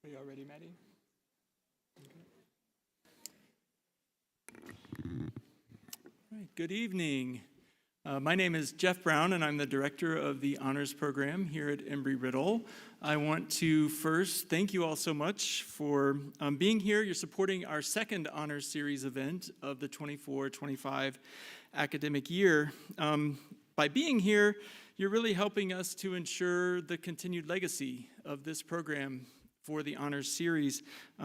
Are you all ready, Maddie? Okay. All right, good evening. My name is Jeff Brown, and I'm the director of the honors program here at Embry-Riddle. I want to first thank you all so much for being here. You're supporting our second honors series event of the 24-25 academic year. By being here, you're really helping us to ensure the continued legacy of this program for the honors series.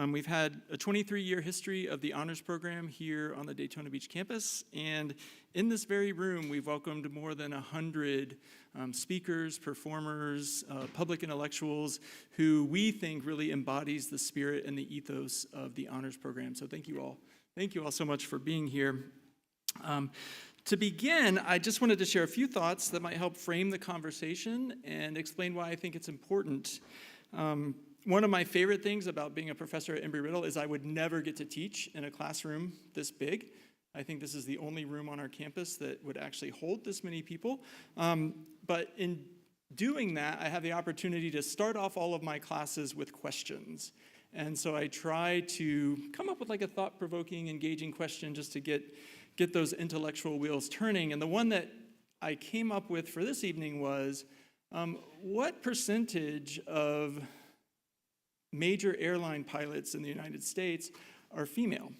We've had a 23-year history of the honors program here on the Daytona Beach campus, and in this very room, we've welcomed more than 100 speakers, performers, public intellectuals who we think really embodies the spirit and the ethos of the honors program. So thank you all. Thank you all so much for being here. To begin, I just wanted to share a few thoughts that might help frame the conversation and explain why I think it's important. One of my favorite things about being a professor at Embry-Riddle is I would never get to teach in a classroom this big. I think this is the only room on our campus that would actually hold this many people. But in doing that, I have the opportunity to start off all of my classes with questions. And so I try to come up with like a thought-provoking, engaging question just to get those intellectual wheels turning. And the one that I came up with for this evening was, what percentage of major airline pilots in the United States are female?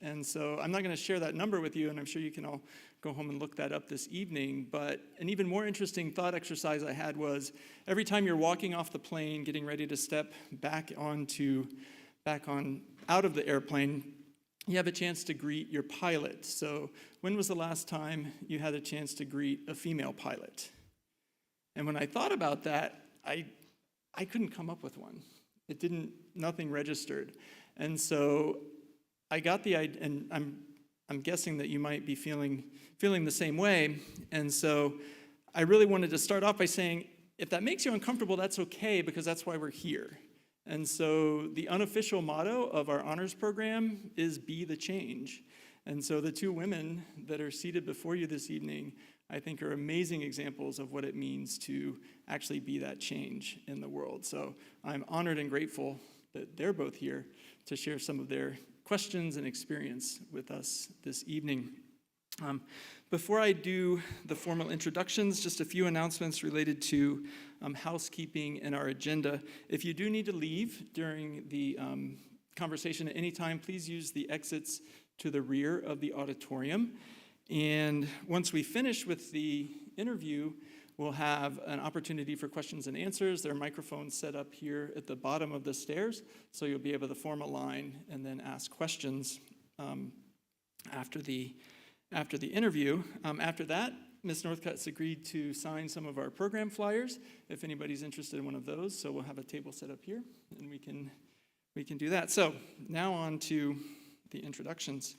And so I'm not going to share that number with you, and I'm sure you can all go home and look that up this evening. But an even more interesting thought exercise I had was every time you're walking off the plane, getting ready to step back out of the airplane, you have a chance to greet your pilot. So when was the last time you had a chance to greet a female pilot? And when I thought about that, I couldn't come up with one. Nothing registered. And so I got the idea, and I'm guessing that you might be feeling the same way. And so I really wanted to start off by saying, if that makes you uncomfortable, that's okay, because that's why we're here. And so the unofficial motto of our honors program is be the change. And so the two women that are seated before you this evening, I think, are amazing examples of what it means to actually be that change in the world. So I'm honored and grateful that they're both here to share some of their questions and experience with us this evening. Before I do the formal introductions, just a few announcements related to housekeeping and our agenda. If you do need to leave during the conversation at any time, please use the exits to the rear of the auditorium. And once we finish with the interview, we'll have an opportunity for questions and answers. There are microphones set up here at the bottom of the stairs, so you'll be able to form a line and then ask questions after the interview. After that, Ms. Northcutt's agreed to sign some of our program flyers if anybody's interested in one of those. So we'll have a table set up here, and we can do that. So now on to the introductions.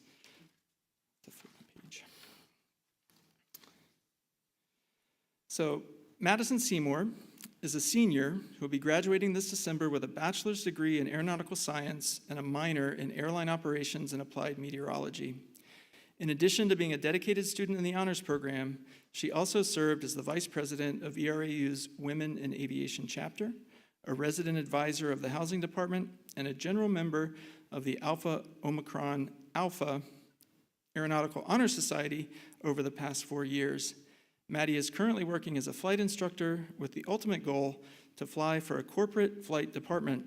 So Madison Seymour is a senior who will be graduating this December with a bachelor's degree in aeronautical science and a minor in airline operations and applied meteorology. In addition to being a dedicated student in the honors program, she also served as the vice president of ERAU's Women in Aviation chapter, a resident advisor of the housing department, and a general member of the Alpha Omicron Alpha Aeronautical Honor Society over the past 4 years. Maddie is currently working as a flight instructor with the ultimate goal to fly for a corporate flight department.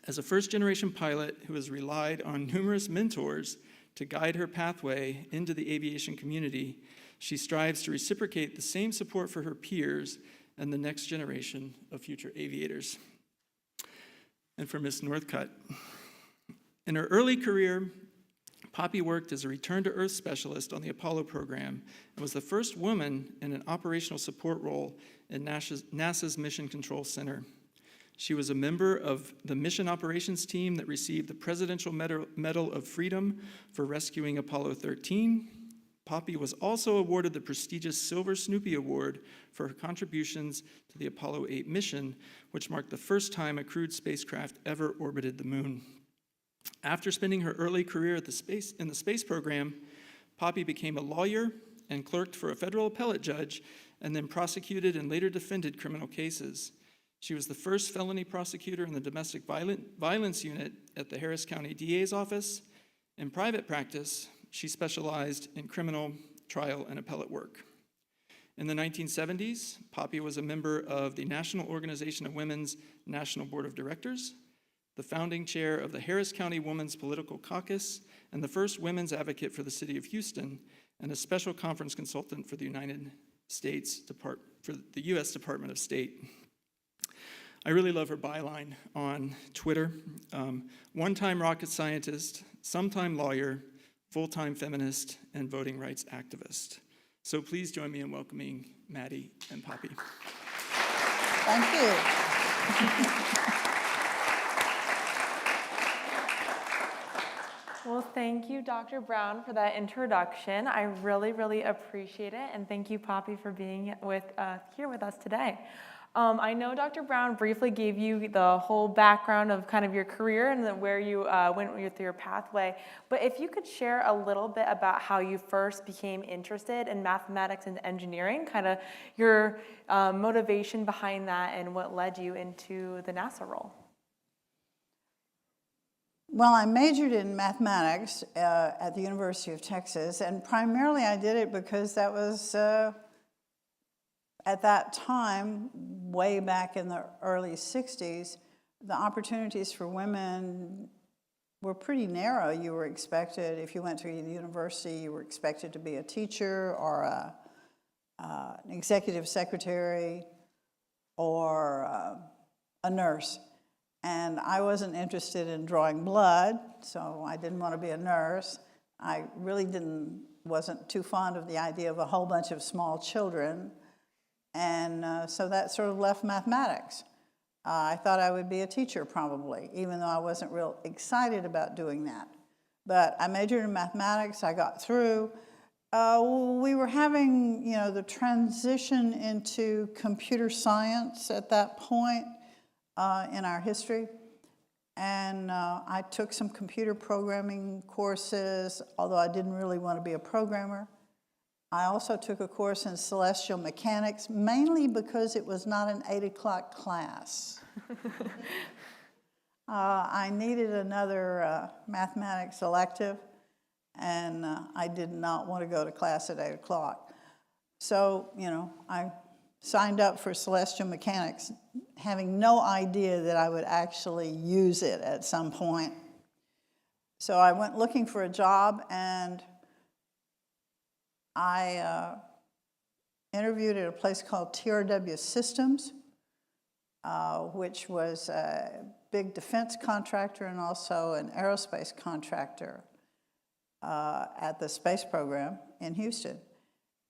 As a first-generation pilot who has relied on numerous mentors to guide her pathway into the aviation community, she strives to reciprocate the same support for her peers and the next generation of future aviators. And for Ms. Northcutt, in her early career, Poppy worked as a return-to-Earth specialist on the Apollo program and was the first woman in an operational support role in NASA's Mission Control Center. She was a member of the mission operations team that received the Presidential Medal of Freedom for rescuing Apollo 13. Poppy was also awarded the prestigious Silver Snoopy Award for her contributions to the Apollo 8 mission, which marked the first time a crewed spacecraft ever orbited the moon. After spending her early career in the space program, Poppy became a lawyer and clerked for a federal appellate judge, and then prosecuted and later defended criminal cases. She was the first felony prosecutor in the domestic violence unit at the Harris County DA's office. In private practice, she specialized in criminal, trial, and appellate work. In the 1970s, Poppy was a member of the National Organization of Women's National Board of Directors, the founding chair of the Harris County Women's Political Caucus, and the first women's advocate for the city of Houston, and a special conference consultant for the U.S. Department of State. I really love her byline on Twitter. One-time rocket scientist, sometime lawyer, full-time feminist, and voting rights activist. So please join me in welcoming Maddie and Poppy. Thank you. Well, thank you, Dr. Brown, for that introduction. I really, really appreciate it. And thank you, Poppy, for being here with us today. I know Dr. Brown briefly gave you the whole background of kind of your career and then where you went through your pathway, but if you could share a little bit about how you first became interested in mathematics and engineering, kind of your motivation behind that and what led you into the NASA role. Well, I majored in mathematics at the University of Texas, and primarily I did it because that was at that time, way back in the early 60s, the opportunities for women were pretty narrow. You were expected, if you went to a university, you were expected to be a teacher or an executive secretary or a nurse. And I wasn't interested in drawing blood, so I didn't want to be a nurse. I really wasn't too fond of the idea of a whole bunch of small children. And so that sort of left mathematics. I thought I would be a teacher probably, even though I wasn't real excited about doing that. But I majored in mathematics, I got through. We were having, the transition into computer science at that point in our history. And I took some computer programming courses, although I didn't really want to be a programmer. I also took a course in celestial mechanics, mainly because it was not an 8 o'clock class. I needed another mathematics elective, and I did not want to go to class at 8 o'clock. So, I signed up for celestial mechanics, having no idea that I would actually use it at some point. So I went looking for a job, and I interviewed at a place called TRW Systems, which was a big defense contractor and also an aerospace contractor at the space program in Houston,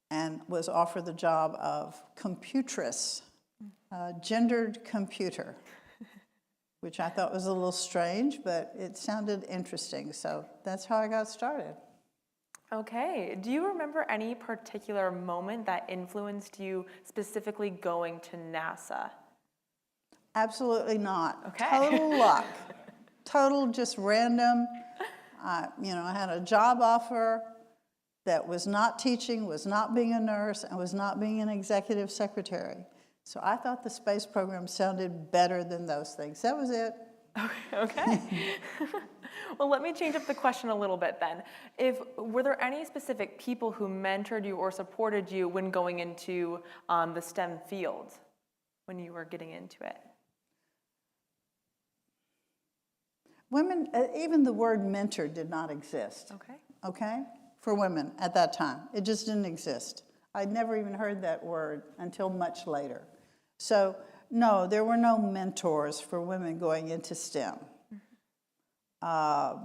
and was offered the job of computress, gendered computer, which I thought was a little strange, but it sounded interesting, so that's how I got started. Okay, do you remember any particular moment that influenced you specifically going to NASA? Absolutely not. Okay. Total luck. Total just random. I had a job offer that was not teaching, was not being a nurse, and was not being an executive secretary. So I thought the space program sounded better than those things. That was it. Okay. Well, let me change up the question a little bit then. Were there any specific people who mentored you or supported you when going into the STEM field, when you were getting into it? Women, even the word mentor did not exist. Okay? For women at that time. It just didn't exist. I'd never even heard that word until much later. So, no, there were no mentors for women going into STEM. I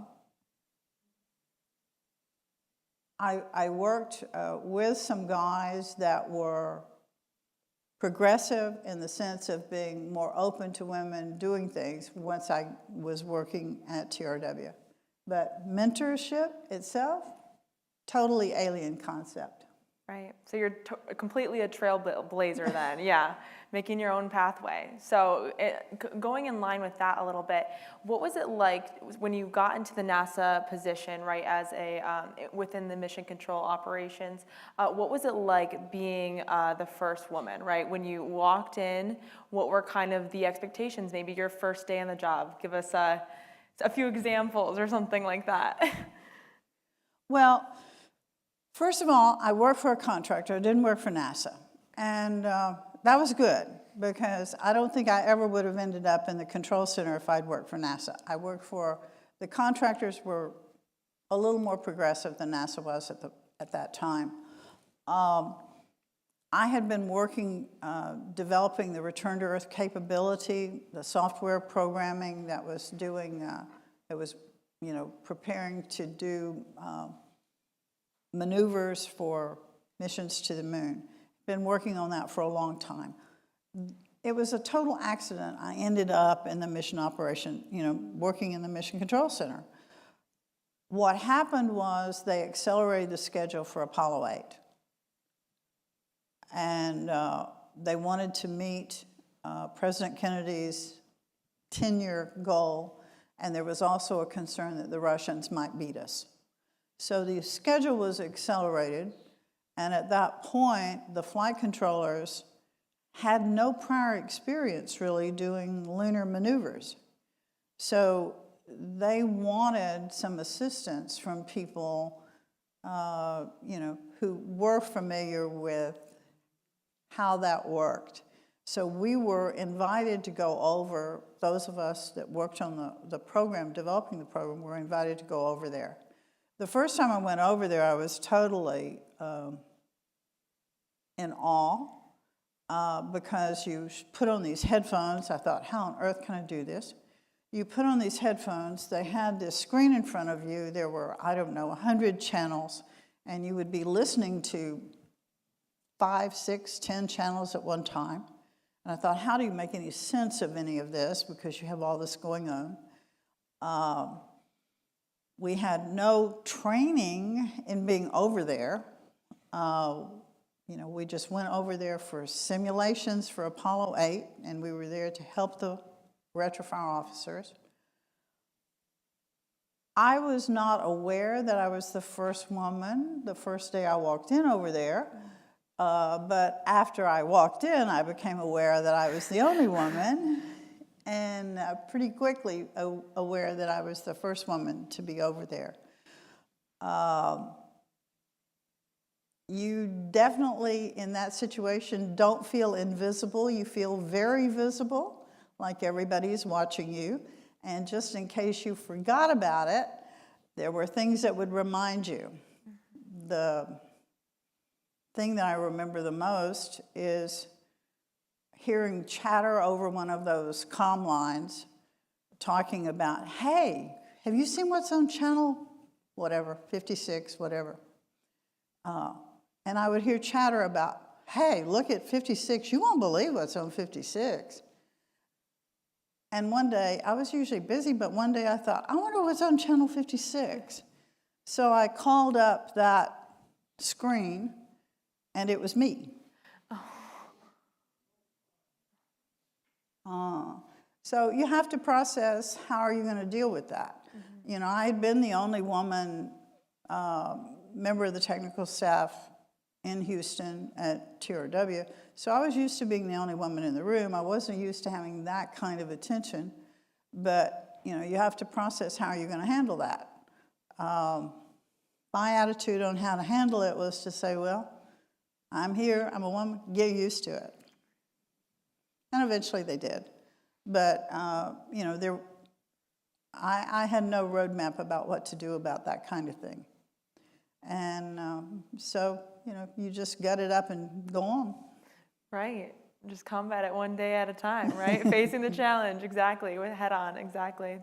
worked with some guys that were progressive in the sense of being more open to women doing things once I was working at TRW. But mentorship itself, totally alien concept. Right. So you're completely a trailblazer then, yeah, making your own pathway. So going in line with that a little bit, what was it like when you got into the NASA position, right, as a within the mission control operations? What was it like being the first woman, right? When you walked in, what were kind of the expectations? Maybe your first day on the job. Give us a few examples or something like that. Well, first of all, I worked for a contractor. I didn't work for NASA. And that was good because I don't think I ever would have ended up in the control center if I'd worked for NASA. The contractors were a little more progressive than NASA was at that time. I had been working, developing the return to Earth capability, the software programming that was preparing to do maneuvers for missions to the moon. Been working on that for a long time. It was a total accident. I ended up in the mission operation, working in the Mission Control Center. What happened was they accelerated the schedule for Apollo 8. And they wanted to meet President Kennedy's 10-year goal, and there was also a concern that the Russians might beat us. So the schedule was accelerated, and at that point, the flight controllers had no prior experience really doing lunar maneuvers. So they wanted some assistance from people, who were familiar with how that worked. So we were invited to go over, those of us that worked on the program, developing the program, were invited to go over there. The first time I went over there, I was totally in awe because you put on these headphones. I thought, how on earth can I do this? You put on these headphones. They had this screen in front of you. There were, 100 channels, and you would be listening to 5, 6, 10 channels at one time. And I thought, how do you make any sense of any of this because you have all this going on? We had no training in being over there. We just went over there for simulations for Apollo 8, and we were there to help the retrofire officers. I was not aware that I was the first woman the first day I walked in over there, but after I walked in, I became aware that I was the only woman, and pretty quickly aware that I was the first woman to be over there. You definitely, in that situation, don't feel invisible. You feel very visible, like everybody's watching you. And just in case you forgot about it, there were things that would remind you. The thing that I remember the most is hearing chatter over one of those comm lines talking about, hey, have you seen what's on channel whatever, 56, whatever? And I would hear chatter about, hey, look at 56. You won't believe what's on 56. And one day, I was usually busy, but one day I thought, I wonder what's on channel 56. So I called up that screen, and it was me. So you have to process, how are you going to deal with that? Mm-hmm. I had been the only woman member of the technical staff in Houston at TRW, so I was used to being the only woman in the room. I wasn't used to having that kind of attention, but you have to process how you're going to handle that. My attitude on how to handle it was to say, well, I'm here, I'm a woman, get used to it. And eventually they did. But, I had no roadmap about what to do about that kind of thing. And so, you just gut it up and go on. Right. Just combat it one day at a time, right? Facing the challenge, exactly, head on, exactly.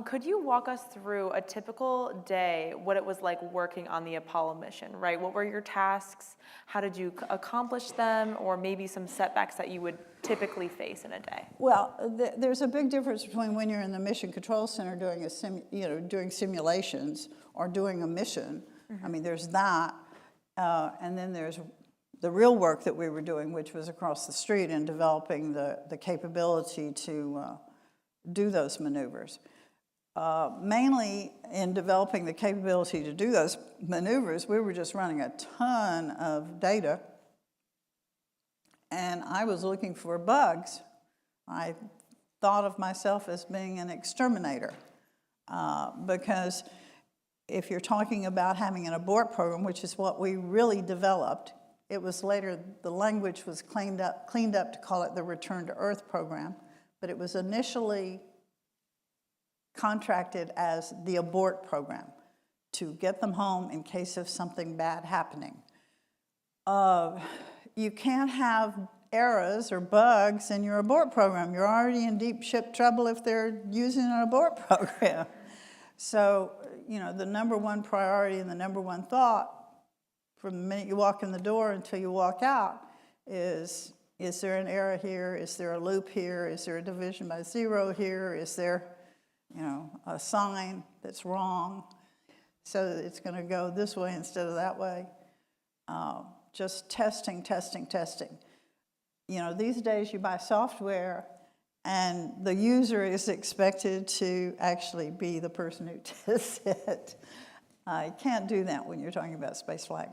Could you walk us through a typical day, what it was like working on the Apollo mission, right? What were your tasks? How did you accomplish them? Or maybe some setbacks that you would typically face in a day? Well, there's a big difference between when you're in the Mission Control Center doing doing simulations or doing a mission. Mm-hmm. I mean, there's that. And then there's the real work that we were doing, which was across the street and developing the capability to do those maneuvers. Mainly in developing the capability to do those maneuvers, we were just running a ton of data, and I was looking for bugs. I thought of myself as being an exterminator, because if you're talking about having an abort program, which is what we really developed, it was later, the language was cleaned up to call it the Return to Earth program, but it was initially contracted as the abort program to get them home in case of something bad happening. You can't have errors or bugs in your abort program. You're already in deep ship trouble if they're using an abort program. So, you know, the number one priority and the number one thought from the minute you walk in the door until you walk out is there an error here? Is there a loop here? Is there a division by zero here? Is there, you know, a sign that's wrong so that it's going to go this way instead of that way? Just testing. You know, these days you buy software and the user is expected to actually be the person who tests it. You can't do that when you're talking about spaceflight.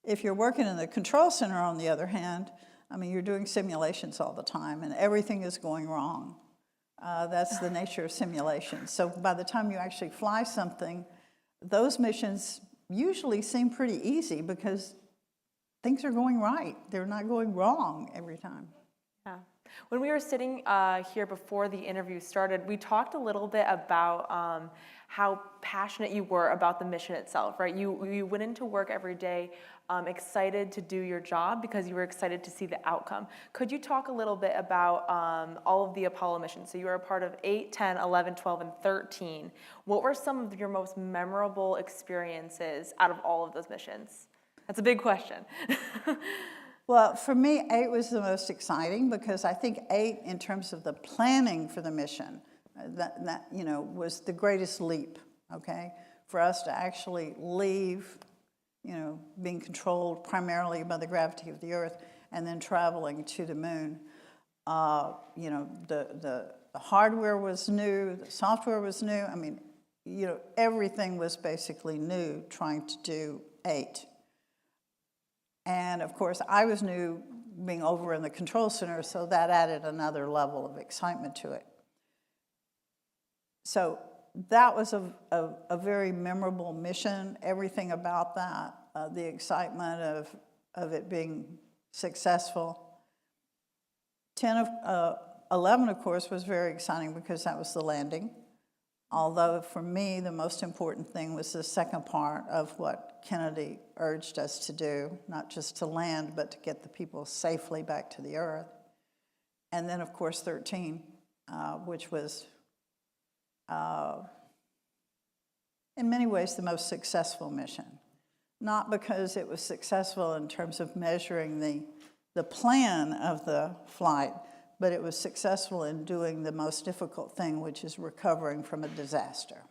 If you're working in the control center, on the other hand, I mean, you're doing simulations all the time and everything is going wrong. That's the nature of simulation. So by the time you actually fly something, those missions usually seem pretty easy because things are going right. They're not going wrong every time. Yeah. When we were sitting here before the interview started, we talked a little bit about how passionate you were about the mission itself, right? You went into work every day excited to do your job because you were excited to see the outcome. Could you talk a little bit about all of the Apollo missions? So you were a part of 8, 10, 11, 12, and 13. What were some of your most memorable experiences out of all of those missions? That's a big question. Well, for me, 8 was the most exciting because I think 8, in terms of the planning for the mission, that you know, was the greatest leap, okay? For us to actually leave, you know, being controlled primarily by the gravity of the Earth and then traveling to the moon. You know, the hardware was new, the software was new. I mean, you know, everything was basically new trying to do 8. And of course, I was new being over in the control center, so that added another level of excitement to it. So that was a very memorable mission, everything about that, the excitement of it being successful. 11, of course, was very exciting because that was the landing. Although for me, the most important thing was the second part of what Kennedy urged us to do, not just to land, but to get the people safely back to the Earth. And then, of course, 13, which was, in many ways, the most successful mission. Not because it was successful in terms of measuring the plan of the flight, but it was successful in doing the most difficult thing, which is recovering from a disaster.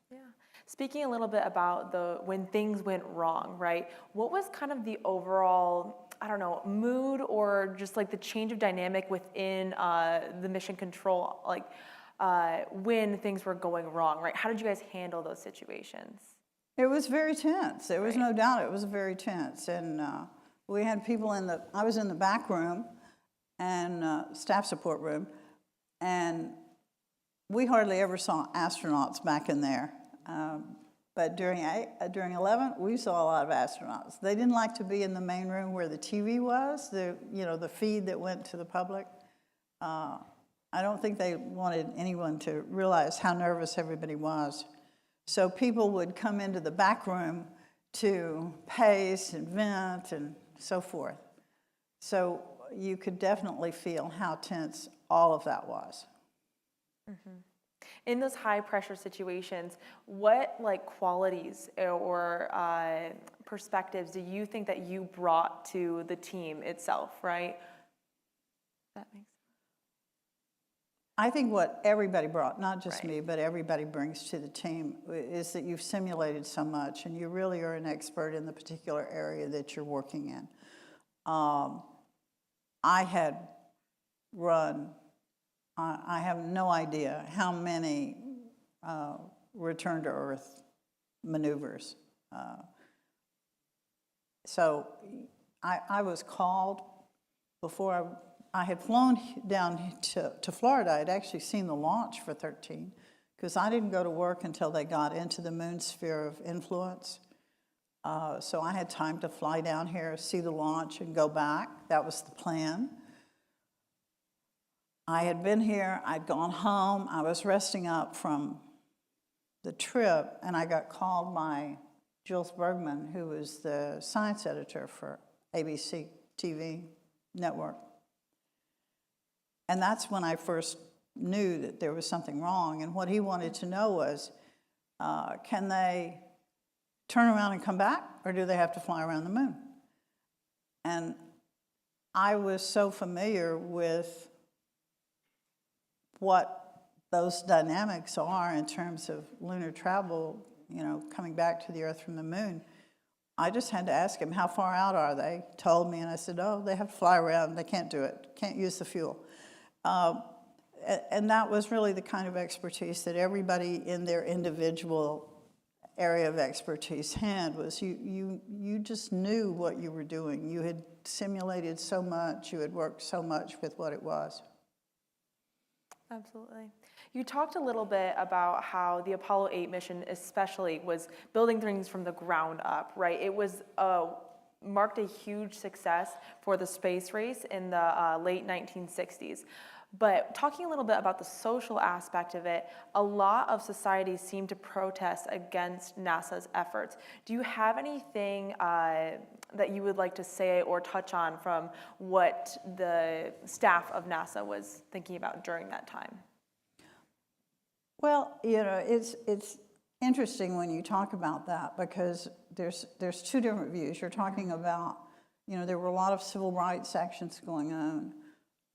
Yeah. Speaking a little bit about when things went wrong, right? What was kind of the overall, I don't know, mood or just like the change of dynamic within the mission control, like when things were going wrong, right? How did you guys handle those situations? It was very tense. There was no doubt it was very tense. And we had people I was in the back room and staff support room, and we hardly ever saw astronauts back in there. But during 11, we saw a lot of astronauts. They didn't like to be in the main room where the TV was, the feed that went to the public. I don't think they wanted anyone to realize how nervous everybody was. So people would come into the back room to pace and vent and so forth. So you could definitely feel how tense all of that was. Mm-hmm. In those high pressure situations, what like qualities or perspectives do you think that you brought to the team itself, right? That makes sense. I think what everybody brought, not just Right. me, but everybody brings to the team is that you've simulated so much and you really are an expert in the particular area that you're working in. I had run, I have no idea how many return to Earth maneuvers. So I was called before I had flown down to Florida. I'd actually seen the launch for 13 because I didn't go to work until they got into the moon sphere of influence. So I had time to fly down here, see the launch, and go back. That was the plan. I had been here, I'd gone home, I was resting up from the trip, and I got called by Jules Bergman, who was the science editor for ABC TV network. And that's when I first knew that there was something wrong. And what he wanted to know was, can they turn around and come back, or do they have to fly around the moon? And I was so familiar with what those dynamics are in terms of lunar travel, you know, coming back to the Earth from the moon. I just had to ask him, how far out are they? Told me, and I said, oh, they have to fly around. They can't do it. Can't use the fuel. And that was really the kind of expertise that everybody in their individual area of expertise had. Was you just knew what you were doing. You had simulated so much. You had worked so much with what it was. Absolutely. You talked a little bit about how the Apollo 8 mission especially was building things from the ground up, right? It was marked a huge success for the space race in the late 1960s. But talking a little bit about the social aspect of it, a lot of societies seem to protest against NASA's efforts. Do you have anything that you would like to say or touch on from what the staff of NASA was thinking about during that time? Well, you know, it's interesting when you talk about that because there's two different views. You're talking about, you know, there were a lot of civil rights actions going on,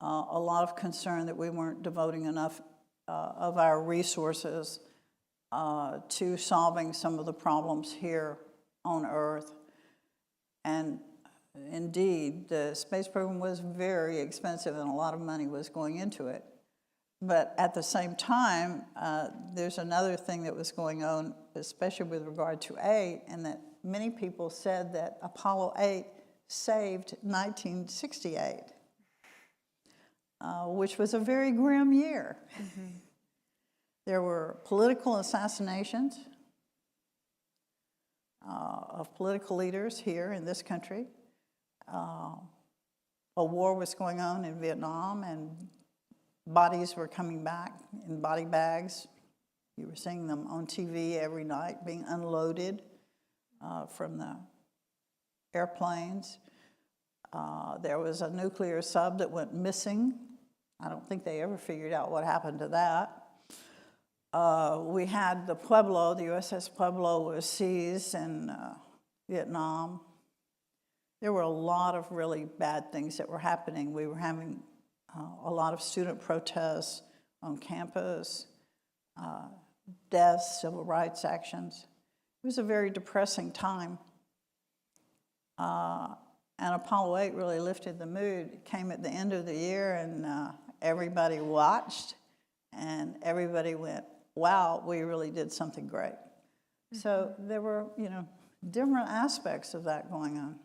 a lot of concern that we weren't devoting enough of our resources to solving some of the problems here on Earth. And indeed, the space program was very expensive and a lot of money was going into it. But at the same time, there's another thing that was going on, especially with regard to 8, and that many people said that Apollo 8 saved 1968, which was a very grim year. Mm-hmm. There were political assassinations of political leaders here in this country. A war was going on in Vietnam, and bodies were coming back in body bags. You were seeing them on TV every night being unloaded from the airplanes. There was a nuclear sub that went missing. I don't think they ever figured out what happened to that. We had the Pueblo, the USS Pueblo was seized in Vietnam. There were a lot of really bad things that were happening. We were having a lot of student protests on campus, deaths, civil rights actions. It was a very depressing time. And Apollo 8 really lifted the mood. It came at the end of the year, and everybody watched, and everybody went, wow, we really did something great. Mm-hmm. So there were, you know, different aspects of that going on.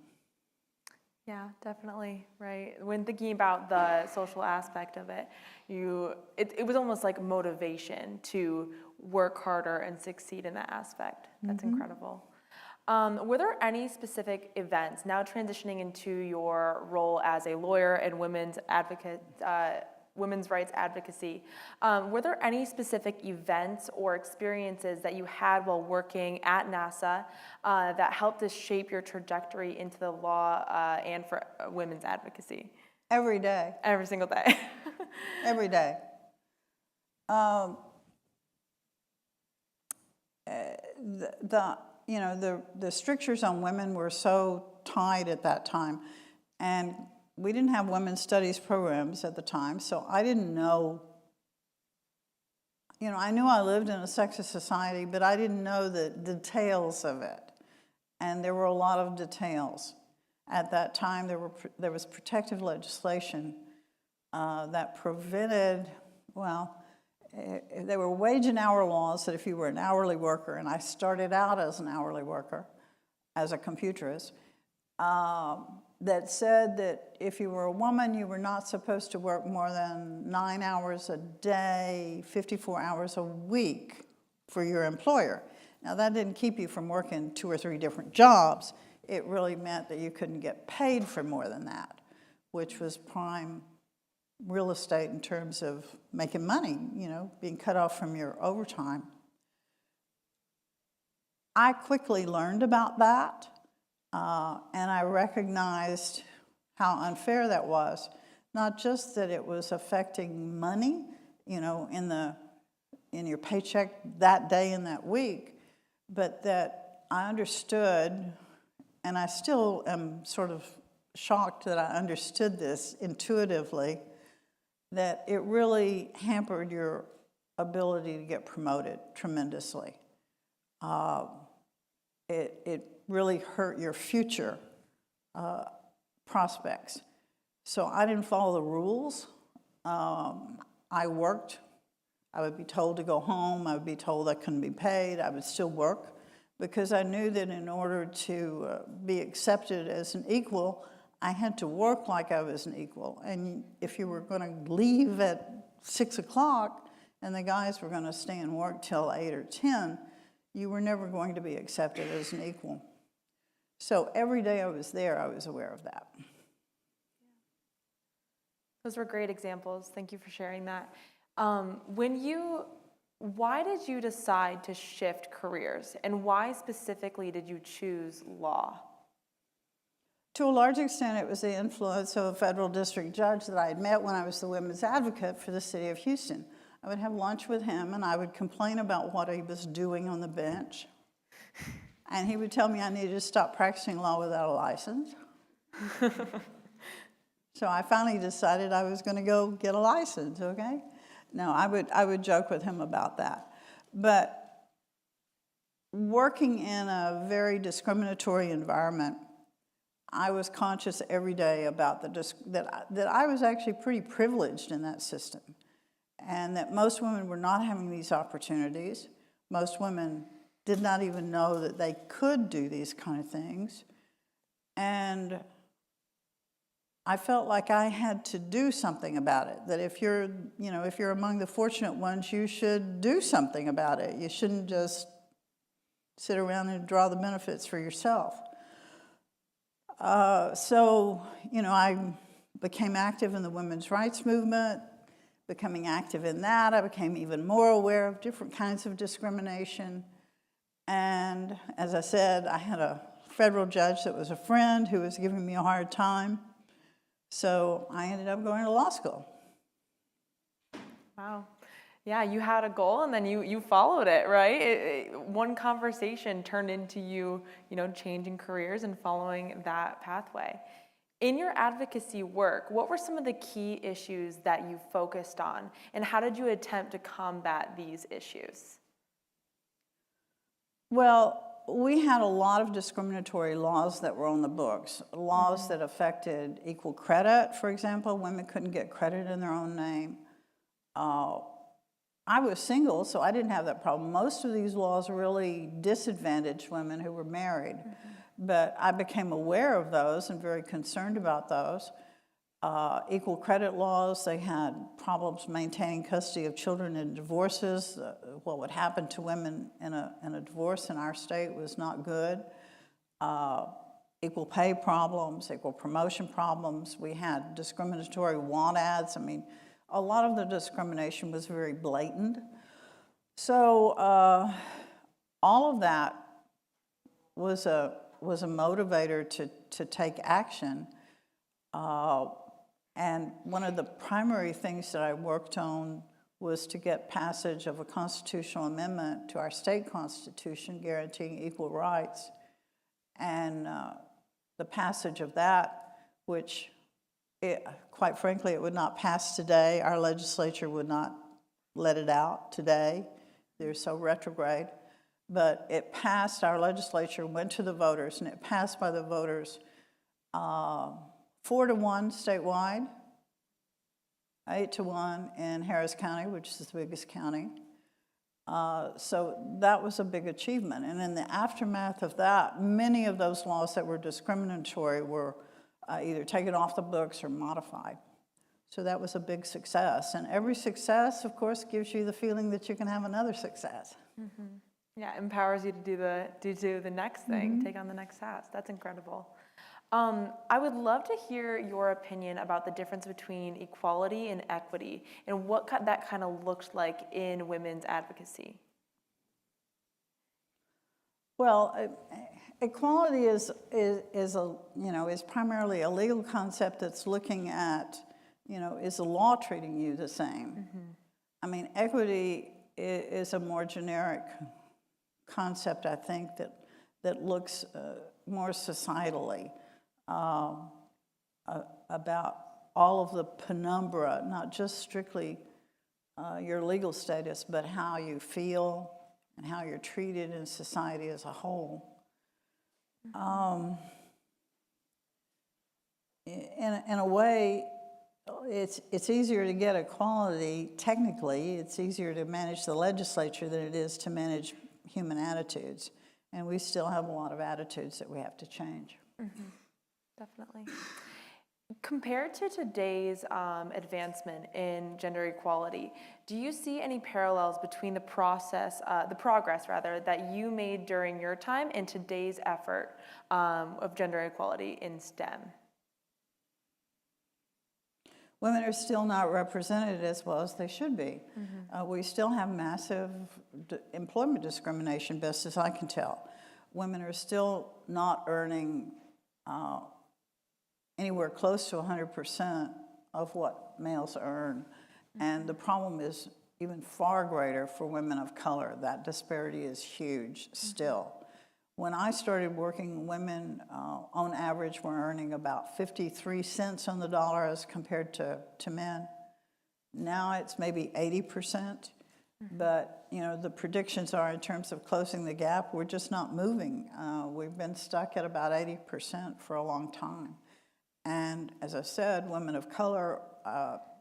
Yeah, definitely, right. When thinking about the social aspect of it, it was almost like motivation to work harder and succeed in that aspect. That's mm-hmm. incredible. Were there any specific events, now transitioning into your role as a lawyer and women's rights advocacy, were there any specific events or experiences that you had while working at NASA that helped to shape your trajectory into the law and for women's advocacy? Every day. Every single day. Every day. The strictures on women were so tight at that time, and we didn't have women's studies programs at the time, so I didn't know you know, I knew I lived in a sexist society, but I didn't know the details of it. And there were a lot of details. At that time, there was protective legislation that prevented, well, there were wage and hour laws that if you were an hourly worker, and I started out as an hourly worker, as a computerist, that said that if you were a woman, you were not supposed to work more than 9 hours a day, 54 hours a week for your employer. Now, that didn't keep you from working 2 or 3 different jobs. It really meant that you couldn't get paid for more than that, which was prime real estate in terms of making money, you know, being cut off from your overtime. I quickly learned about that, and I recognized how unfair that was. Not just that it was affecting money, you know, in your paycheck that day and that week, but that I understood, and I still am sort of shocked that I understood this intuitively, that it really hampered your ability to get promoted tremendously. It really hurt your future prospects. So I didn't follow the rules. I worked. I would be told to go home. I would be told I couldn't be paid. I would still work because I knew that in order to be accepted as an equal, I had to work like I was an equal. And if you were going to leave at 6 o'clock and the guys were going to stay and work till 8 or 10, you were never going to be accepted as an equal. So every day I was there, I was aware of that. Those were great examples. Thank you for sharing that. Why did you decide to shift careers, and why specifically did you choose law? To a large extent, it was the influence of a federal district judge that I had met when I was the women's advocate for the city of Houston. I would have lunch with him, and I would complain about what he was doing on the bench. And he would tell me I needed to stop practicing law without a license. So I finally decided I was going to go get a license, okay? No, I would joke with him about that. But working in a very discriminatory environment, I was conscious every day about that I was actually pretty privileged in that system, and that most women were not having these opportunities. Most women did not even know that they could do these kind of things. And I felt like I had to do something about it, that if you're among the fortunate ones, you should do something about it. You shouldn't just sit around and draw the benefits for yourself. So, I became active in the women's rights movement. Becoming active in that, I became even more aware of different kinds of discrimination. And as I said, I had a federal judge that was a friend who was giving me a hard time. So I ended up going to law school. Wow. Yeah, you had a goal and then you followed it, right? One conversation turned into you changing careers and following that pathway. In your advocacy work, what were some of the key issues that you focused on, and how did you attempt to combat these issues? Well, we had a lot of discriminatory laws that were on the books. Laws that affected equal credit, for example. Women couldn't get credit in their own name. I was single, so I didn't have that problem. Most of these laws really disadvantaged women who were married. But I became aware of those and very concerned about those. Equal credit laws, they had problems maintaining custody of children in divorces. What would happen to women in a divorce in our state was not good. Equal pay problems, equal promotion problems. We had discriminatory want ads. I mean, a lot of the discrimination was very blatant. So all of that was a motivator to take action. And one of the primary things that I worked on was to get passage of a constitutional amendment to our state constitution guaranteeing equal rights. And the passage of that, which quite frankly, it would not pass today. Our legislature would not let it out today. They're so retrograde. But it passed, our legislature went to the voters, and it passed by the voters 4-1 statewide, 8-1 in Harris County, which is the biggest county. So that was a big achievement. And in the aftermath of that, many of those laws that were discriminatory were either taken off the books or modified. So that was a big success. And every success, of course, gives you the feeling that you can have another success. Yeah, empowers you to do the next thing, take on the next task. That's incredible. I would love to hear your opinion about the difference between equality and equity and what that kind of looks like in women's advocacy. Well, equality is primarily a legal concept that's looking at, is the law treating you the same? I mean, equity is a more generic concept, I think, that looks more societally about all of the penumbra, not just strictly your legal status, but how you feel and how you're treated in society as a whole. In a way, it's easier to get equality, technically. It's easier to manage the legislature than it is to manage human attitudes. And we still have a lot of attitudes that we have to change. Definitely. Compared to today's advancement in gender equality, do you see any parallels between the progress that you made during your time and today's effort of gender equality in STEM? Women are still not represented as well as they should be. We still have massive employment discrimination, best as I can tell. Women are still not earning anywhere close to 100% of what males earn. And the problem is even far greater for women of color. That disparity is huge still. When I started working, women on average were earning about 53 cents on the dollar as compared to men. Now it's maybe 80%, but the predictions are in terms of closing the gap, we're just not moving. We've been stuck at about 80% for a long time. And as I said, women of color,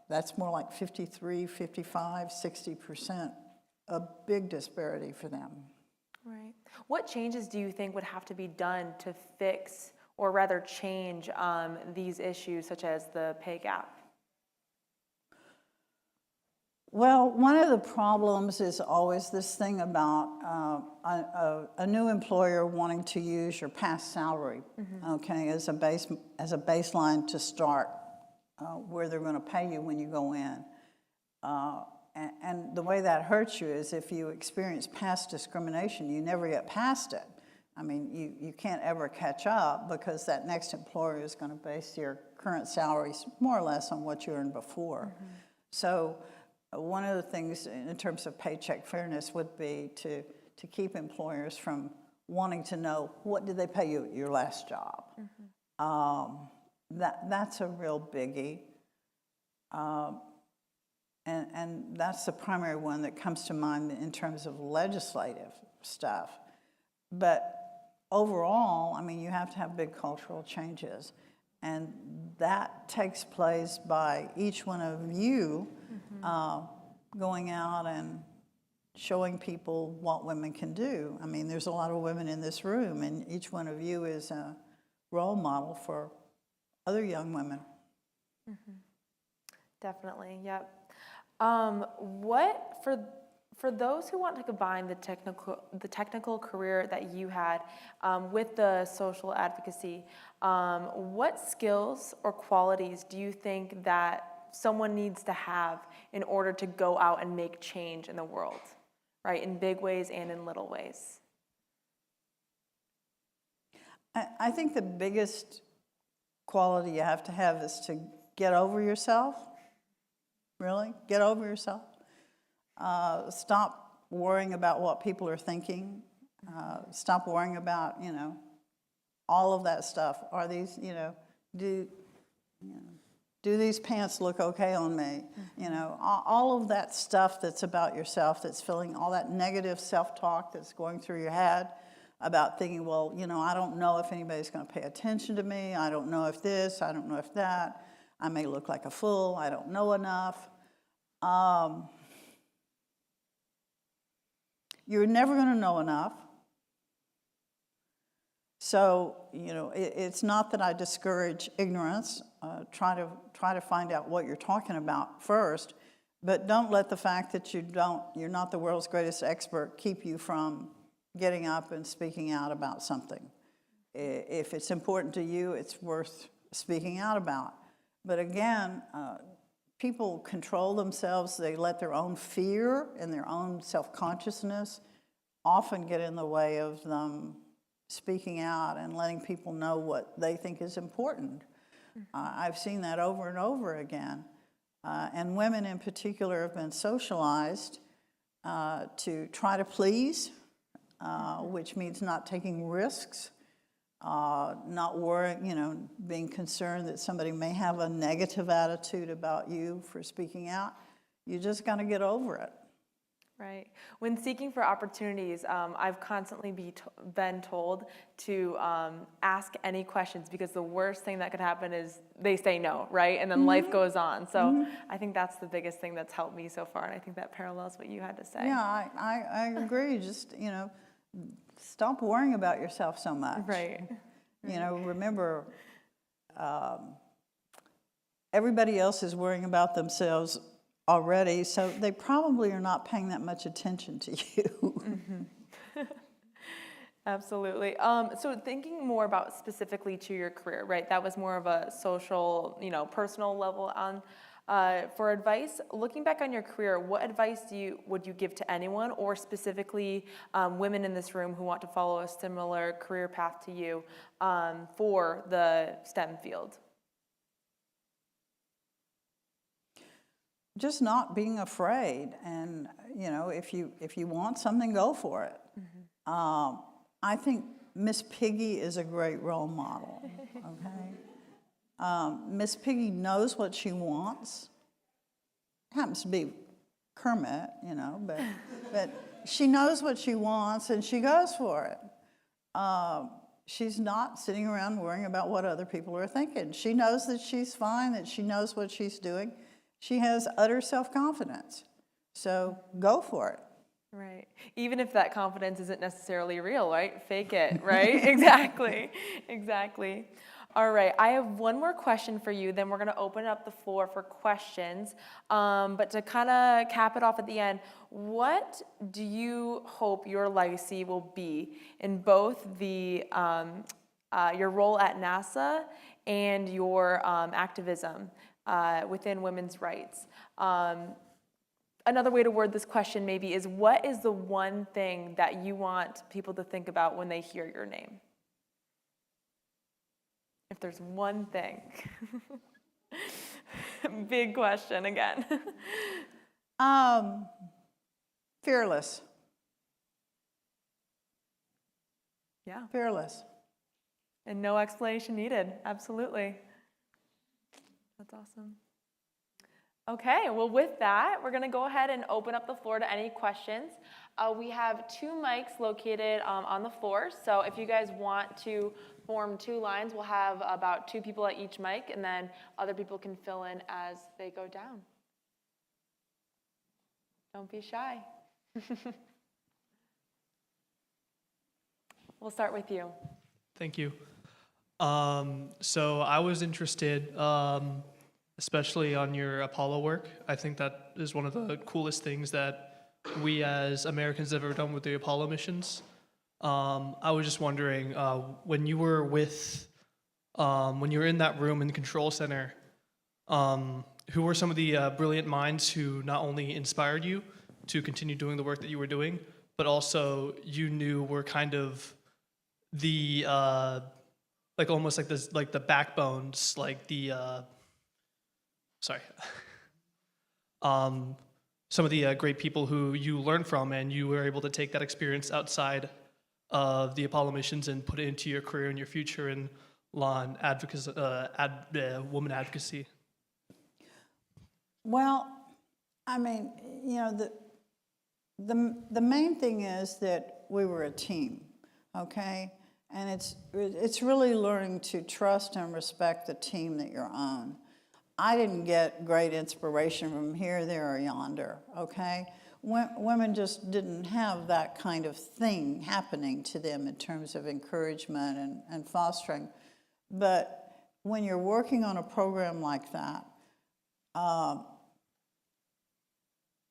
that's more like 53, 55, 60%, a big disparity for them. Right. What changes do you think would have to be done to fix or rather change these issues such as the pay gap? Well, one of the problems is always this thing about a new employer wanting to use your past salary, okay, as a baseline to start where they're going to pay you when you go in. And the way that hurts you is if you experience past discrimination, you never get past it. I mean, you can't ever catch up because that next employer is going to base your current salaries more or less on what you earned before. So one of the things in terms of paycheck fairness would be to keep employers from wanting to know what did they pay you at your last job. That's a real biggie. And that's the primary one that comes to mind in terms of legislative stuff. But overall, I mean, you have to have big cultural changes. And that takes place by each one of you going out and showing people what women can do. I mean, there's a lot of women in this room, and each one of you is a role model for other young women. Definitely, yep. What for those who want to combine the technical career that you had with the social advocacy, what skills or qualities do you think that someone needs to have in order to go out and make change in the world, right? In big ways and in little ways. I think the biggest quality you have to have is to get over yourself. Really, get over yourself. Stop worrying about what people are thinking. Stop worrying about, all of that stuff. Are these, do Do these pants look okay on me? You know, all of that stuff that's about yourself, that's filling all that negative self-talk that's going through your head about thinking, well, you know, I don't know if anybody's going to pay attention to me. I don't know if this, I don't know if that. I may look like a fool. I don't know enough. You're never going to know enough. So, you know, it's not that I discourage ignorance. Try to find out what you're talking about first, but don't let the fact that you're not the world's greatest expert keep you from getting up and speaking out about something. If it's important to you, it's worth speaking out about. But again, people control themselves. They let their own fear and their own self-consciousness often get in the way of them speaking out and letting people know what they think is important. I've seen that over and over again. And women in particular have been socialized to try to please, which means not taking risks, not worrying, you know, being concerned that somebody may have a negative attitude about you for speaking out. You just got to get over it. Right. When seeking for opportunities, I've constantly been told to ask any questions, because the worst thing that could happen is they say no, right? And then life goes on. So I think that's the biggest thing that's helped me so far, and I think that parallels what you had to say. Yeah, I agree. Just, you know, stop worrying about yourself so much. Right. You know, remember, everybody else is worrying about themselves already, so they probably are not paying that much attention to you. Absolutely. So thinking more about specifically to your career, right? That was more of a social, you know, personal level on. For advice, looking back on your career, what advice would you give to anyone, or specifically women in this room who want to follow a similar career path to you for the STEM field? Just not being afraid, and you know, if you want something, go for it. I think Miss Piggy is a great role model. Okay, Miss Piggy knows what she wants. Happens to be Kermit, you know, but she knows what she wants and she goes for it. She's not sitting around worrying about what other people are thinking. She knows that she's fine, that she knows what she's doing. She has utter self-confidence. So go for it. Right. Even if that confidence isn't necessarily real, right? Fake it, right? Exactly. Exactly. All right. I have one more question for you. Then we're going to open up the floor for questions. But to kind of cap it off at the end, what do you hope your legacy will be in both the your role at NASA and your activism within women's rights? Another way to word this question maybe is, what is the one thing that you want people to think about when they hear your name? If there's one thing. Big question again. Fearless. Yeah. Fearless. And no explanation needed. Absolutely. That's awesome. Okay, well with that, we're gonna go ahead and open up the floor to any questions. We have 2 mics located on the floor, so if you guys want to form 2 lines, we'll have about 2 people at each mic, and then other people can fill in as they go down. Don't be shy. We'll start with you. Thank you. So I was interested, especially on your Apollo work. I think that is one of the coolest things that we as Americans have ever done with the Apollo missions. I was just wondering, when you were in that room in the control center, who were some of the brilliant minds who not only inspired you to continue doing the work that you were doing, but also you knew were kind of the like almost like this, like the backbones, like the some of the great people who you learned from, and you were able to take that experience outside of the Apollo missions and put it into your career and your future in law and advocacy, woman advocacy. Well, I mean, you know, the main thing is that we were a team, okay? And it's really learning to trust and respect the team that you're on. I didn't get great inspiration from here, there, or yonder, okay? Women just didn't have that kind of thing happening to them in terms of encouragement and fostering. But when you're working on a program like that,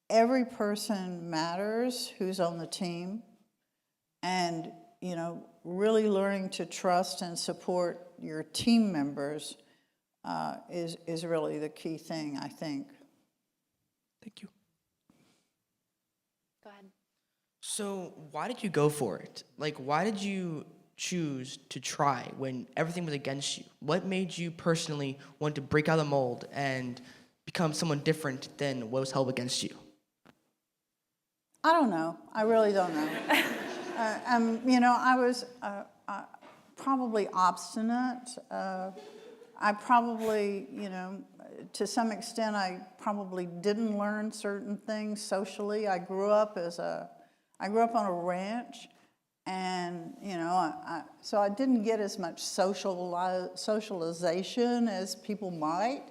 every person matters who's on the team, and, you know, really learning to trust and support your team members is really the key thing, I think. Thank you. Go ahead. So why did you go for it? Like, why did you choose to try when everything was against you? What made you personally want to break out of the mold and become someone different than what was held against you? I don't know. I really don't know. You know, I was probably obstinate. I probably, you know, to some extent, I probably didn't learn certain things socially. I grew up on a ranch, and you know, so I didn't get as much socialization as people might.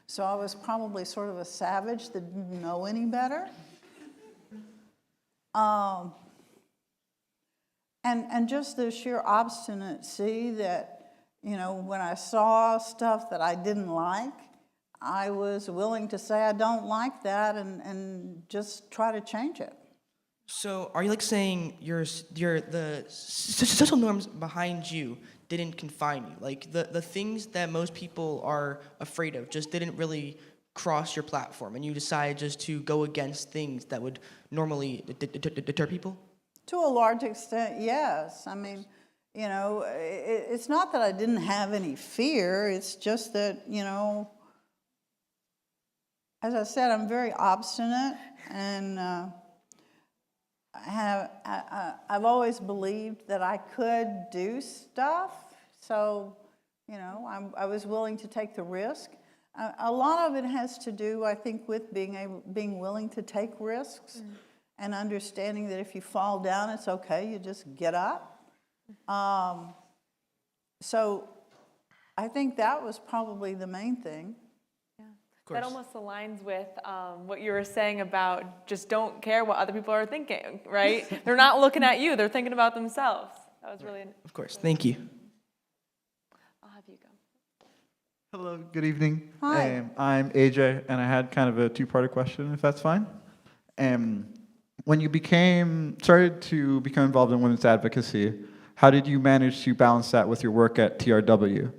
So I was probably sort of a savage that didn't know any better. And just the sheer obstinacy that, you know, when I saw stuff that I didn't like, I was willing to say I don't like that and just try to change it. So are you like saying the social norms behind you didn't confine you? Like the things that most people are afraid of just didn't really cross your platform, and you decided just to go against things that would normally deter people? To a large extent, yes. I mean, you know, it's not that I didn't have any fear. It's just that, you know, as I said, I'm very obstinate, and I've always believed that I could do stuff. So, you know, I was willing to take the risk. A lot of it has to do, I think, with being willing to take risks. And understanding that if you fall down, it's okay, you just get up. So I think that was probably the main thing. That almost aligns with what you were saying about just don't care what other people are thinking, right? They're not looking at you, they're thinking about themselves. That was really... Of course, thank you. I'll have you go. Hello, good evening. Hi. I'm AJ, and I had kind of a two-parter question, if that's fine. When you started to become involved in women's advocacy, how did you manage to balance that with your work at TRW?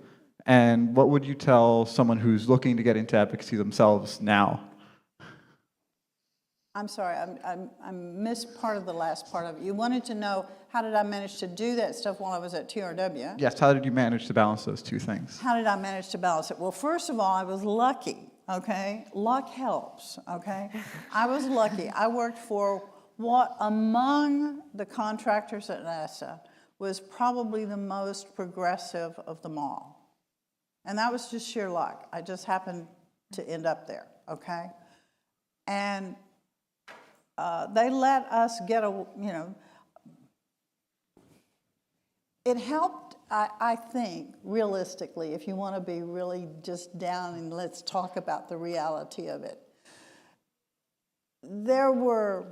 And what would you tell someone who's looking to get into advocacy themselves now? I'm sorry, I missed part of the last part of it. You wanted to know how did I manage to do that stuff while I was at TRW? Yes, how did you manage to balance those two things? How did I manage to balance it? Well, first of all, I was lucky, okay? Luck helps, okay? I was lucky. I worked for what, among the contractors at NASA, was probably the most progressive of them all. And that was just sheer luck. I just happened to end up there, okay? And they let us get a, you know, it helped, I think, realistically, if you want to be really just down and let's talk about the reality of it. There were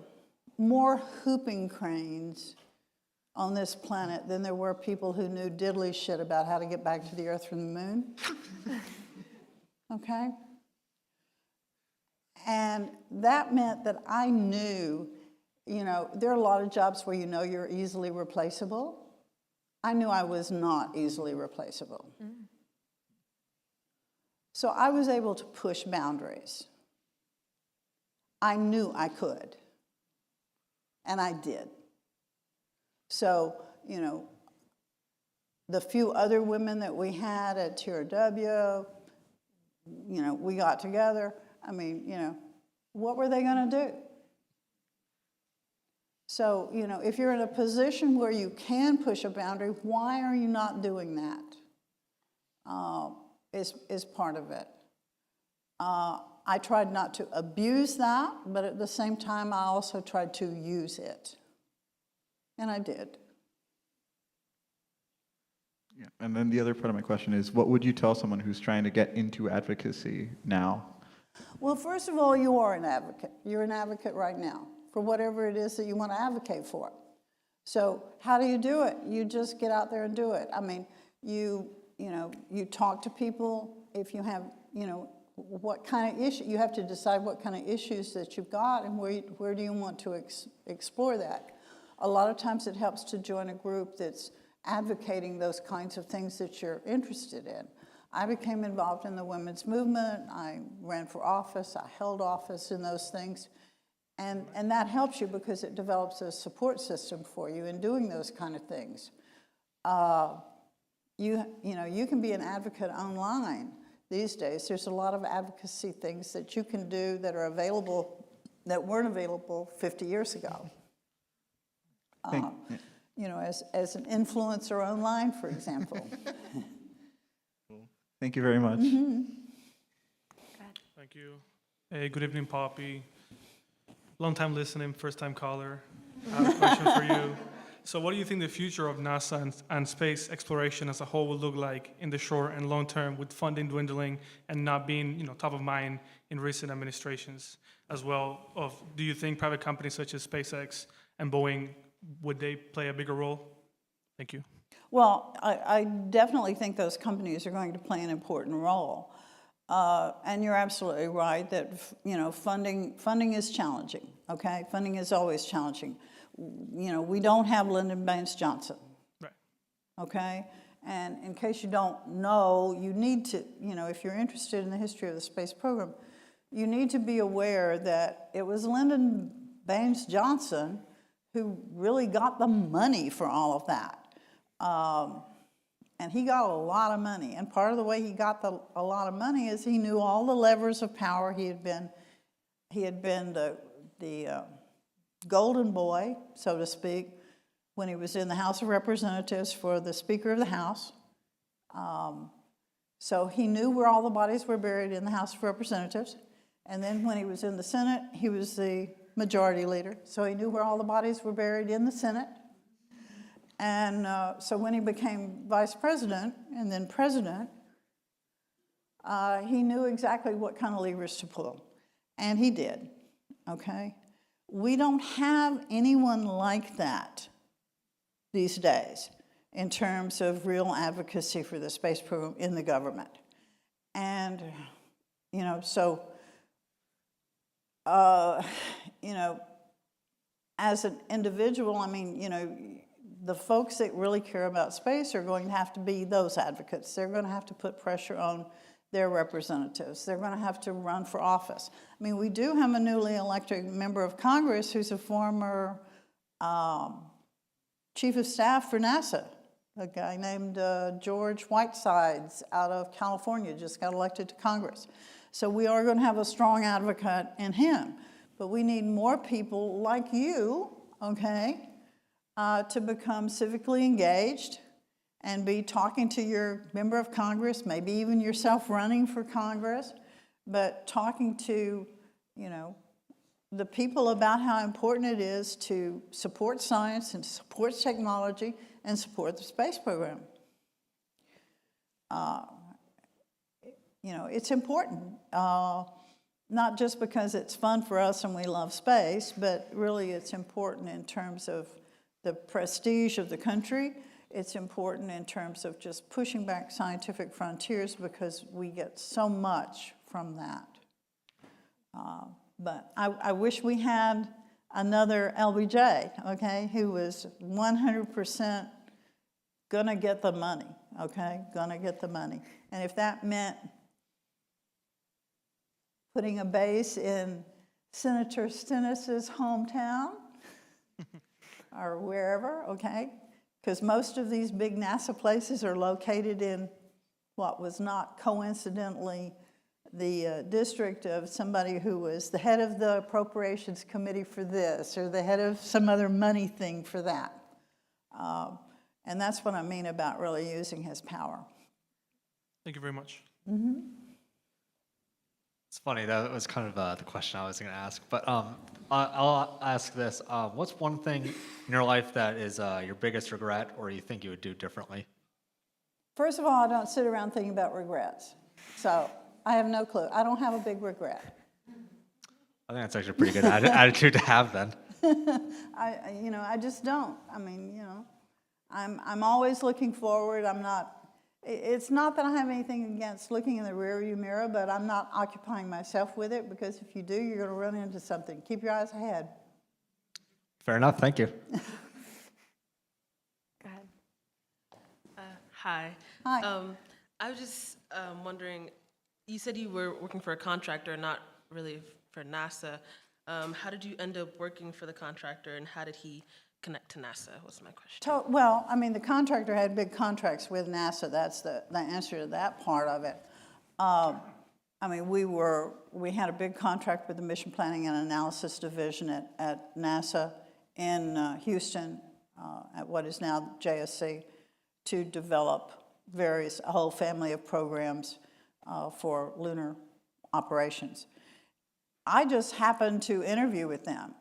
more whooping cranes on this planet than there were people who knew diddly shit about how to get back to the Earth from the moon. Okay? And that meant that I knew, you know, there are a lot of jobs where you know you're easily replaceable. I knew I was not easily replaceable. So I was able to push boundaries. I knew I could. And I did. So, you know, the few other women that we had at TRW, you know, we got together. I mean, you know, what were they going to do? So, you know, if you're in a position where you can push a boundary, why are you not doing that? Is part of it. I tried not to abuse that, but at the same time, I also tried to use it. And I did. Yeah. And then the other part of my question is, what would you tell someone who's trying to get into advocacy now? Well, first of all, you are an advocate. You're an advocate right now for whatever it is that you want to advocate for. So how do you do it? You just get out there and do it. I mean, you talk to people. If you have, what kind of issue, you have to decide what kind of issues that you've got and where do you want to explore that. A lot of times it helps to join a group that's advocating those kinds of things that you're interested in. I became involved in the women's movement. I ran for office. I held office in those things. And that helps you because it develops a support system for you in doing those kind of things. You can be an advocate online these days. There's a lot of advocacy things that you can do that are available, that weren't available 50 years ago. As an influencer online, for example. Thank you very much. Thank you. Hey, good evening, Poppy. Long time listening, first time caller. I have a question for you. So what do you think the future of NASA and space exploration as a whole will look like in the short and long term with funding dwindling and not being top of mind in recent administrations as well? Do you think private companies such as SpaceX and Boeing, would they play a bigger role? Thank you. Well, I definitely think those companies are going to play an important role. And you're absolutely right that, funding is challenging, okay? Funding is always challenging. We don't have Lyndon Baines Johnson, Right. okay? And in case you don't know, you need to, if you're interested in the history of the space program, you need to be aware that it was Lyndon Baines Johnson who really got the money for all of that. And he got a lot of money. And part of the way he got a lot of money is he knew all the levers of power. He had been the golden boy, so to speak, when he was in the House of Representatives for the Speaker of the House. So he knew where all the bodies were buried in the House of Representatives. And then when he was in the Senate, he was the majority leader. So he knew where all the bodies were buried in the Senate. And so when he became vice president and then president, he knew exactly what kind of levers to pull. And he did, okay? We don't have anyone like that these days in terms of real advocacy for the space program in the government. And, as an individual, the folks that really care about space are going to have to be those advocates. They're going to have to put pressure on their representatives. They're going to have to run for office. We do have a newly elected member of Congress who's a former chief of staff for NASA, a guy named George Whitesides out of California, just got elected to Congress. So we are going to have a strong advocate in him. But we need more people like you, okay, to become civically engaged and be talking to your member of Congress, maybe even yourself running for Congress, but talking to, the people about how important it is to support science and support technology and support the space program. It's important, not just because it's fun for us and we love space, but really it's important in terms of the prestige of the country. It's important in terms of just pushing back scientific frontiers because we get so much from that. But I wish we had another LBJ, okay, who was 100% gonna get the money, okay, gonna get the money. And if that meant putting a base in Senator Stennis's hometown or wherever, okay, because most of these big NASA places are located in what was not coincidentally the district of somebody who was the head of the appropriations committee for this or the head of some other money thing for that. And that's what I mean about really using his power. Thank you very much. It's funny, that was kind of the question I was going to ask. But I'll ask this. What's one thing in your life that is your biggest regret or you think you would do differently? First of all, I don't sit around thinking about regrets. So I have no clue. I don't have a big regret. I think that's actually a pretty good attitude to have then. I just don't. I mean, I'm always looking forward. It's not that I have anything against looking in the rearview mirror, but I'm not occupying myself with it, because if you do, you're going to run into something. Keep your eyes ahead. Fair enough. Thank you. Go ahead. Hi. Hi. I was just wondering, you said you were working for a contractor, not really for NASA. How did you end up working for the contractor, and how did he connect to NASA, was my question. Well, I mean, the contractor had big contracts with NASA. That's the answer to that part of it. I mean, we had a big contract with the Mission Planning and Analysis Division at NASA in Houston, at what is now JSC, to develop a whole family of programs for lunar operations. I just happened to interview with them.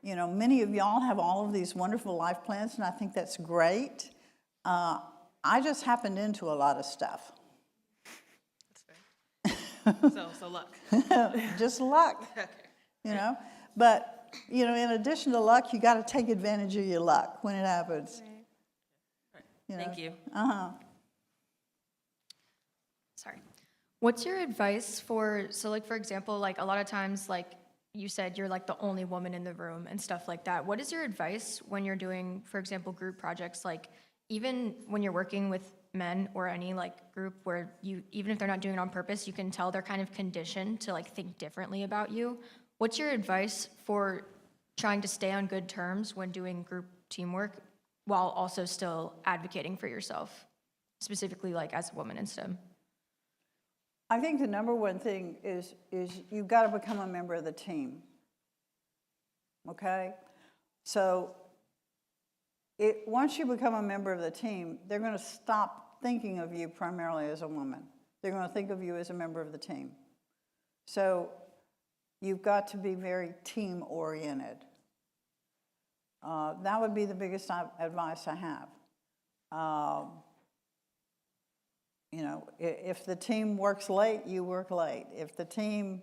Many of y'all have all of these wonderful life plans, and I think that's great. I just happened into a lot of stuff. That's fair. So luck. Just luck, Okay. But, in addition to luck, you got to take advantage of your luck when it happens. Thank you. Sorry. What's your advice for example, like a lot of times, like you said, you're like the only woman in the room and stuff like that. What is your advice when you're doing, for example, group projects? Like even when you're working with men or any like group where even if they're not doing it on purpose, you can tell they're kind of conditioned to like think differently about you. What's your advice for trying to stay on good terms when doing group teamwork while also still advocating for yourself, specifically like as a woman in STEM? I think the number one thing is you've got to become a member of the team, okay? So once you become a member of the team, they're going to stop thinking of you primarily as a woman. They're going to think of you as a member of the team. So you've got to be very team-oriented. That would be the biggest advice I have. If the team works late, you work late. If the team,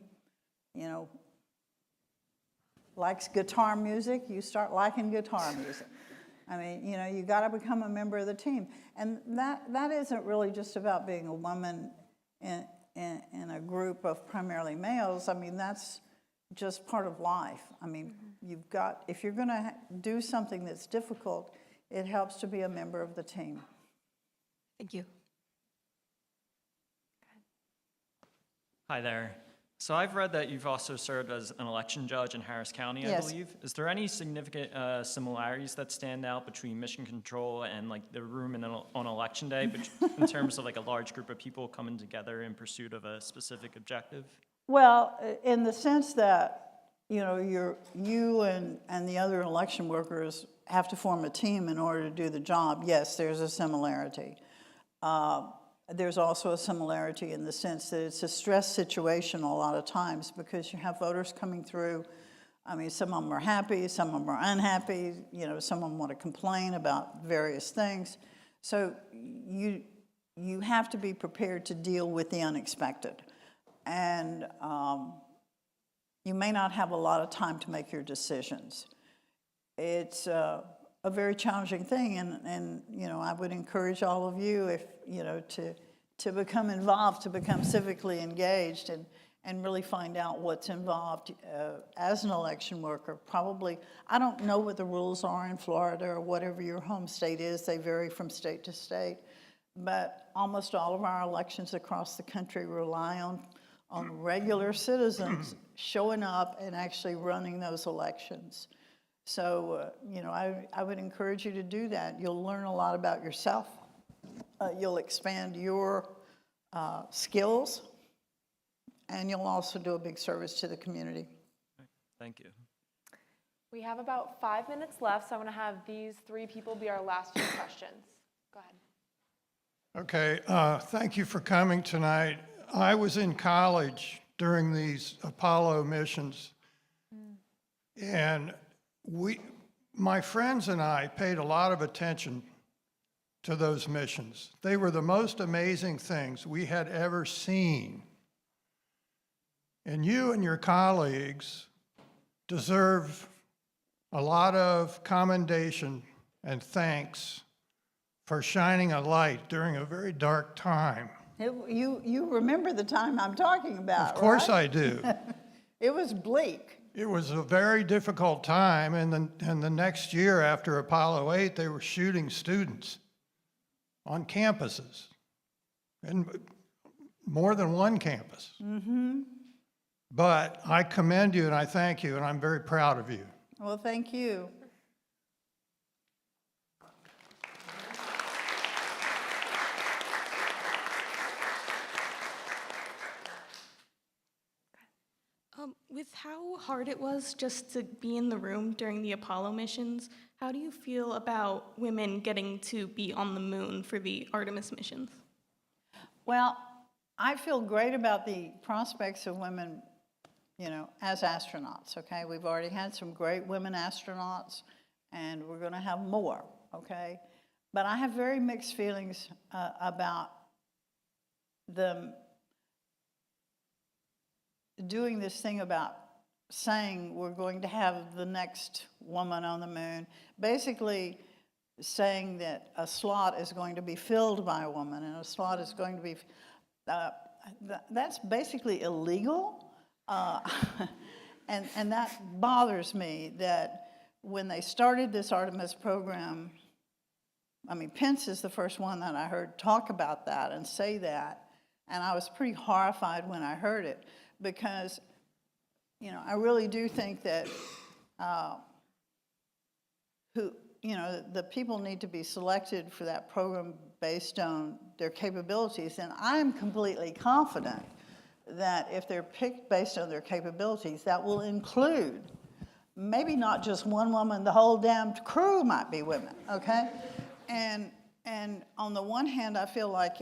likes guitar music, you start liking guitar music. I mean, you got to become a member of the team. And that isn't really just about being a woman in a group of primarily males. I mean, that's just part of life. I mean, if you're going to do something that's difficult, it helps to be a member of the team. Thank you. Hi there. So I've read that you've also served as an election judge in Harris County, I Yes. believe. Is there any significant similarities that stand out between mission control and like the room on election day, in terms of like a large group of people coming together in pursuit of a specific objective? Well, in the sense that, you and the other election workers have to form a team in order to do the job, yes, there's a similarity. There's also a similarity in the sense that it's a stress situation a lot of times because you have voters coming through. I mean, some of them are happy, some of them are unhappy, some of them want to complain about various things. So you have to be prepared to deal with the unexpected. And you may not have a lot of time to make your decisions. It's a very challenging thing, and I would encourage all of you, to become involved, to become civically engaged, and really find out what's involved as an election worker. Probably, I don't know what the rules are in Florida or whatever your home state is. They vary from state to state, but almost all of our elections across the country rely on regular citizens showing up and actually running those elections. So, I would encourage you to do that. You'll learn a lot about yourself. You'll expand your skills, and you'll also do a big service to the community. Thank you. We have about 5 minutes left, so I'm going to have these three people be our last few questions. Go ahead. Okay, thank you for coming tonight. I was in college during these Apollo missions, and my friends and I paid a lot of attention to those missions. They were the most amazing things we had ever seen. And you and your colleagues deserve a lot of commendation and thanks for shining a light during a very dark time. You remember the time I'm talking about, Of course right? I do. It was bleak. It was a very difficult time, and the next year after Apollo 8, they were shooting students on campuses, and more than one campus. But I commend you and I thank you, and I'm very proud of you. Well, thank you. With how hard it was just to be in the room during the Apollo missions, how do you feel about women getting to be on the moon for the Artemis missions? Well, I feel great about the prospects of women, you know, as astronauts, okay? We've already had some great women astronauts, and we're going to have more, okay? But I have very mixed feelings about them doing this thing about saying we're going to have the next woman on the moon, basically saying that a slot is going to be filled by a woman and a slot is going to be, that's basically illegal. And that bothers me that when they started this Artemis program, I mean, Pence is the first one that I heard talk about that and say that, and I was pretty horrified when I heard it. Because, you know, I really do think that the people need to be selected for that program based on their capabilities. And I'm completely confident that if they're picked based on their capabilities, that will include maybe not just one woman, the whole damn crew might be women, okay? And on the one hand, I feel like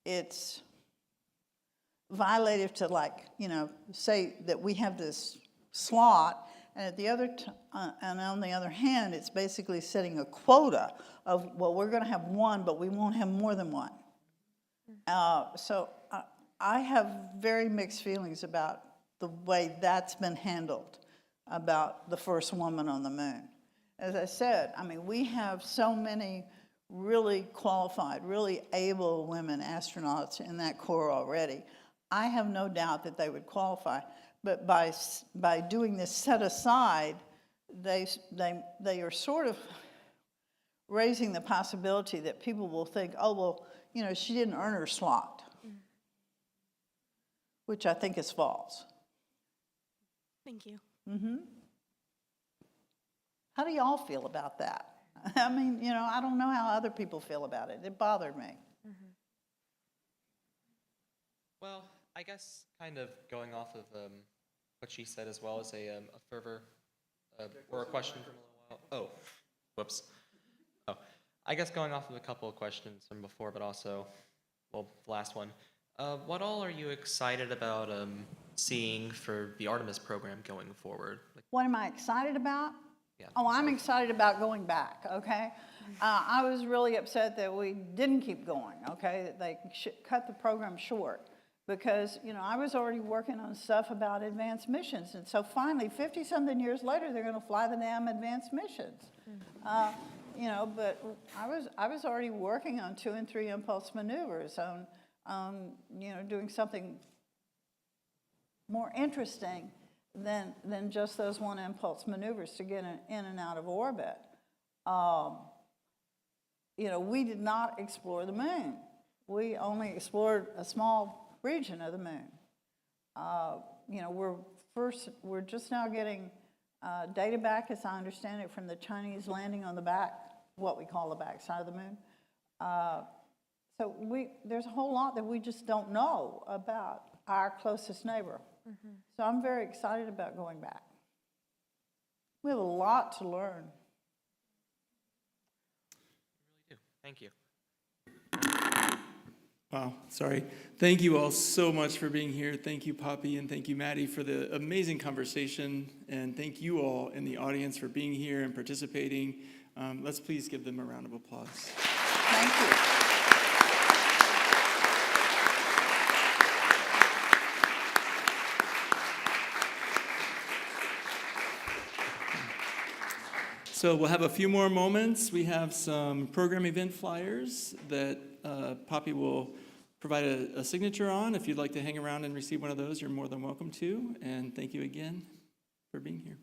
it's violative to, like, you know, say that we have this slot, and at the other and on the other hand, it's basically setting a quota of, well, we're going to have one, but we won't have more than one. So I have very mixed feelings about the way that's been handled, about the first woman on the moon. As I said, I mean, we have so many really qualified, really able women astronauts in that Corps already. I have no doubt that they would qualify, but by doing this set aside, they are sort of raising the possibility that people will think, oh, well, you know, she didn't earn her slot, which I think is false. Thank you. How do y'all feel about that? I mean, you know, I don't know how other people feel about it. It bothered me. Well, I guess kind of going off of what she said as well as a fervor or a question from a little while. Oh, whoops. Oh, I guess going off of a couple of questions from before, but also, well, the last one. What all are you excited about seeing for the Artemis program going forward? Like, What am I excited about? yeah. Oh, I'm excited about going back, okay? I was really upset that we didn't keep going, okay? That they cut the program short because, you know, I was already working on stuff about advanced missions. And so finally, 50-something years later, they're going to fly the damn advanced missions. You know, but I was already working on 2 and 3 impulse maneuvers, on you know, doing something more interesting than just those 1 impulse maneuvers to get in and out of orbit. You know, we did not explore the moon. We only explored a small region of the moon. You know, we're just now getting data back, as I understand it, from the Chinese landing on the back, what we call the back side of the moon. So there's a whole lot that we just don't know about our closest neighbor. So I'm very excited about going back. We have a lot to learn. Thank you. Wow, sorry. Thank you all so much for being here. Thank you, Poppy, and thank you, Maddie, for the amazing conversation. And thank you all in the audience for being here and participating. Let's please give them a round of applause. Thank you. So we'll have a few more moments. We have some program event flyers that Poppy will provide a signature on. If you'd like to hang around and receive one of those, you're more than welcome to. And thank you again for being here.